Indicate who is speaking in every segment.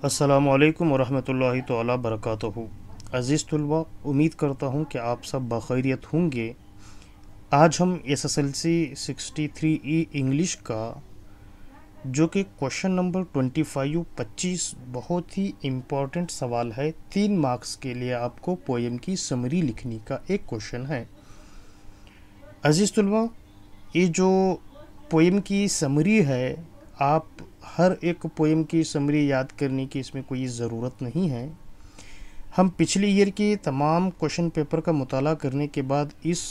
Speaker 1: अस्सलामुअलैकुम वरहमतुल्लाहि तआला बरकातहू। अज़ीज़ तुलबा, उम्मीद करता हूँ कि आप सब बखैरियत होंगे। आज हम SSLC 63E इंग्लिश का जो कि क्वेश्चन नंबर 25 बहुत ही इम्पोर्टेंट सवाल है। 3 मार्क्स के लिए आपको पोएम की समरी लिखने का एक क्वेश्चन है। अज़ीज़ तुलबा, ये जो पोएम की समरी है, आप हर एक पोएम की समरी याद करने की इसमें कोई ज़रूरत नहीं है। हम पिछले ईयर के तमाम क्वेश्चन पेपर का मुताला करने के बाद इस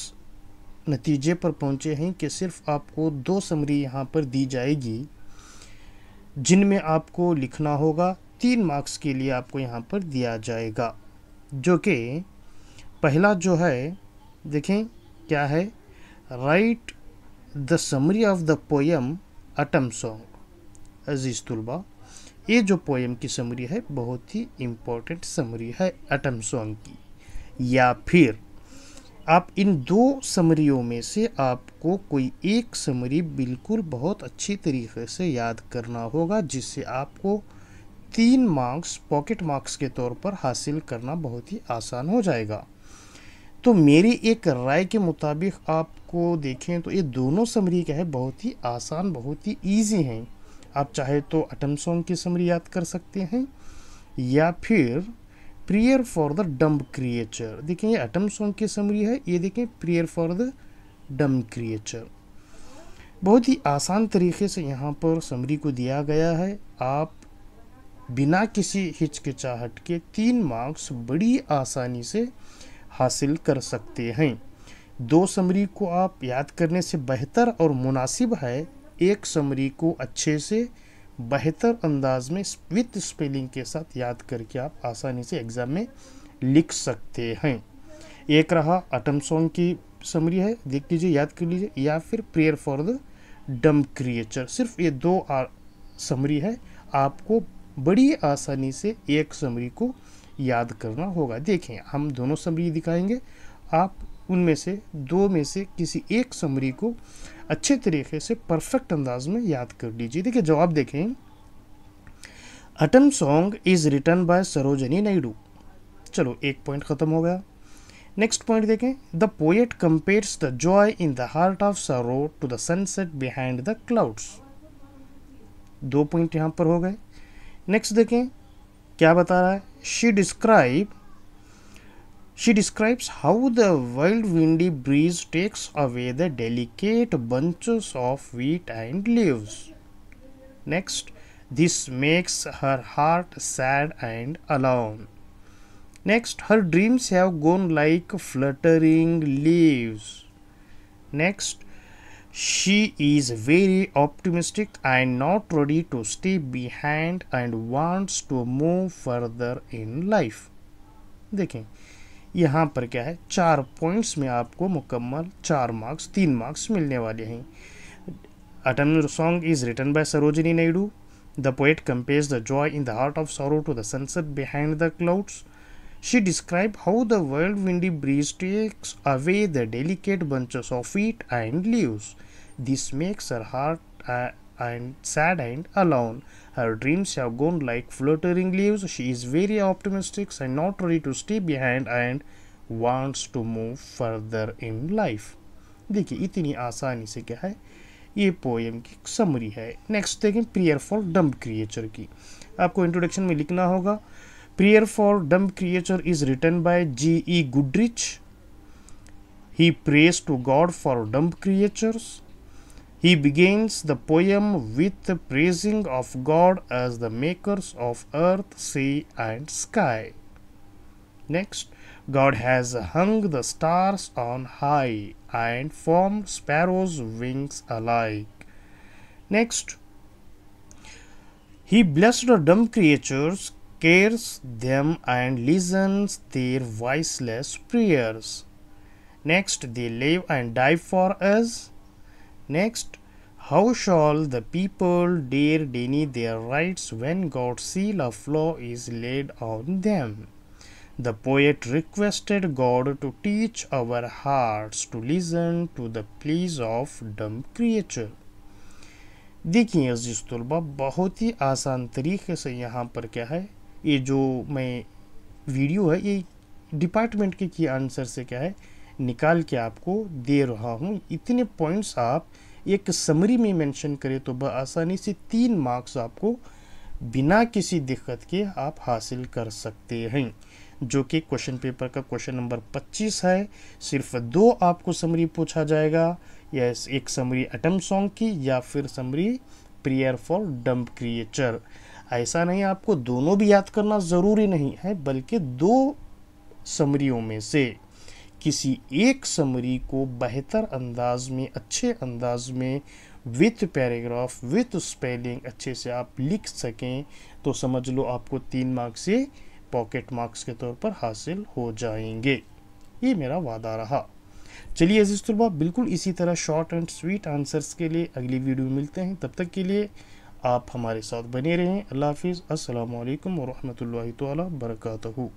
Speaker 1: नतीजे पर पहुंचे हैं कि सिर्फ आपको 2 समरी यहाँ पर दी जाएगी जिनमें आपको लिखना होगा। 3 मार्क्स के लिए आपको यहाँ पर दिया जाएगा, जो कि पहला जो है, देखें क्या है, right the summary of the poem autumn song. अजीज़ तुलबा, ये जो पोएम की समरी है बहुत ही इम्पोर्टेंट समरी है ऑटम सॉन्ग की। या फिर आप इन 2 समरियों में से आपको कोई एक समरी बिल्कुल बहुत अच्छी तरीके से याद करना होगा, जिससे आपको 3 मार्क्स पॉकेट मार्क्स के तौर पर हासिल करना बहुत ही आसान हो जाएगा। तो मेरी एक राय के मुताबिक आपको देखें तो ये दोनों समरी क्या है, बहुत ही आसान, बहुत ही ईजी हैं। आप चाहे तो ऑटम सॉन्ग की समरी याद कर सकते हैं या फिर prayer for the dumb creature. देखें ये ऑटम सॉन्ग की समरी है, ये देखें prayer for the dumb creature. बहुत ही आसान तरीके से यहाँ पर समरी को दिया गया है। आप बिना किसी हिचकिचाहट के 3 मार्क्स बड़ी आसानी से हासिल कर सकते हैं। 2 समरी को आप याद करने से बेहतर और मुनासिब है एक समरी को अच्छे से बेहतर अंदाज में विद स्पेलिंग के साथ याद करके आप आसानी से एग्ज़ाम में लिख सकते हैं। एक रहा ऑटम सॉन्ग की समरी है, देख लीजिए, याद कर लीजिए, या फिर prayer for the dumb creature. सिर्फ ये 2 समरी है, आपको बड़ी आसानी से एक समरी को याद करना होगा। देखें, हम दोनों समरी दिखाएंगे, आप उनमें से 2 में से किसी एक समरी को अच्छे तरीके से परफेक्ट अंदाज में याद कर लीजिए। देखिए जवाब देखें, autumn song is written by Sarojini Naidu. चलो, एक पॉइंट खत्म हो गया। नेक्स्ट पॉइंट देखें, the poet compares the joy in the heart of sorrow to the sunset behind the clouds. 2 point यहाँ पर हो गए। नेक्स्ट देखें क्या बता रहा है, She describes how the wild windy breeze takes away the delicate bunches of wheat and leaves. Next, this makes her heart sad and alone. Next, her dreams have gone like fluttering leaves. Next, she is very optimistic and not ready to stay behind and wants to move further in life. देखें यहाँ पर क्या है, 4 points में आपको मुकम्मल 4 marks 3 marks मिलने वाले हैं। Autumn song is written by Sarojini Naidu. The poet compares the joy in the heart of sorrow to the sunset behind the clouds. She describe how the wild windy breeze takes away the delicate bunches of wheat and leaves. This makes her heart and sad and alone. Her dreams have gone like fluttering leaves. She is very optimistic and not ready to stay behind and wants to move further in life. देखिए इतनी आसानी से क्या है, ये poem की summary है। Next देखें, प्रेयर फॉर डम्ब क्रिएचर की। आपको इंट्रोडक्शन में लिखना होगा, prayer for dumb creature is written by G.E. Goodrich. He prays to God for dumb creatures. He begins the poem with the praising of God as the makers of earth, sea, and sky. Next, God has hung the stars on high and formed sparrows' wings alike. Next, He blessed the dumb creatures, cares them, and listens their voiceless prayers. Next, they live and die for us. Next, how shall the people dare deny their rights when God's seal of law is laid on them? The poet requested God to teach our hearts to listen to the pleas of dumb creature. देखिए अजीज़ तलबा, बहुत ही आसान तरीके से यहाँ पर क्या है, ये जो मैं वीडियो है ये डिपार्टमेंट के की आंसर से क्या है निकाल के आपको दे रहा हूँ। इतने पॉइंट्स आप एक समरी में मेंशन करें तो आसानी से 3 मार्क्स आपको बिना किसी दिक्कत के आप हासिल कर सकते हैं, जो कि क्वेश्चन पेपर का क्वेश्चन नंबर 25 है। सिर्फ 2 आपको समरी पूछा जाएगा, या एक समरी एटम सॉन्ग की या फिर summary prayer for dumb creature. ऐसा नहीं आपको दोनों भी याद करना ज़रूरी नहीं है, बल्कि 2 समरियों में से किसी एक समरी को बेहतर अंदाज में, अच्छे अंदाज में, विथ पैराग्राफ विथ स्पेलिंग अच्छे से आप लिख सकें तो समझ लो आपको 3 मार्क्स से पॉकेट मार्क्स के तौर पर हासिल हो जाएंगे। ये मेरा वादा रहा। चलिए अजीज़ तलबा, बिल्कुल इसी तरह शॉर्ट एंड स्वीट आंसर्स के लिए अगली वीडियो में मिलते हैं। तब तक के लिए आप हमारे साथ बने रहें। अल्लाह हाफिज़। अस्सलामु अलैकुम व रहमतुल्लाहि तआला बरकातहू।